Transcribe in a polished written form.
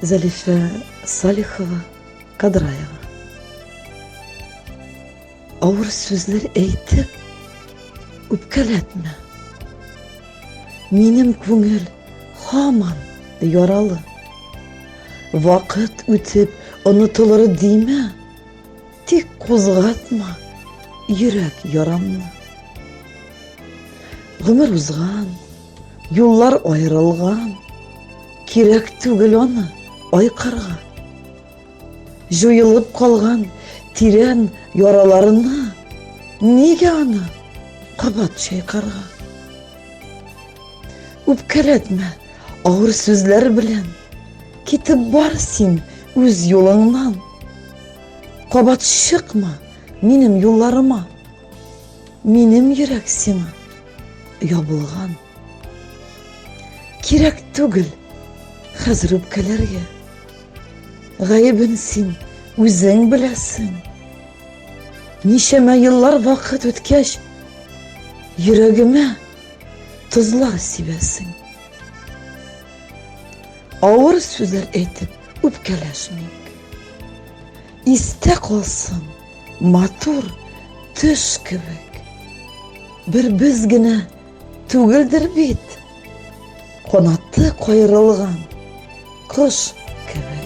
Zelife Salihova Kadrayeva. Ağır sözler eytip üpkeletme. Minim köngül haman yaralı. Vakit ötüp unutulur dime. Tik kozgatma yürek yaramlı. Ömür uzgan, yollar ayrılgan. Kirek tügül onu aykarga. Joyulup kalgan tiren yaralarını nege onu kabat çaykarga. Üpkeletme ağır sözler bilen kitip barsin öz yolundan. Kabat çıkma minim yollarıma. Minim yürek sina yabılgan. Kirek tügül hazır üpkelerge. Gaybinsin özün bilesin. Nişeme yıllar vakit ötkeş yüreğime tuzlar sivesin. Ağır sözler etip üpkeleşmek. İstek olsun matur tüş kibik. Bir bizgine tügüldür bit. Konatı koyurulgan kuş kibik.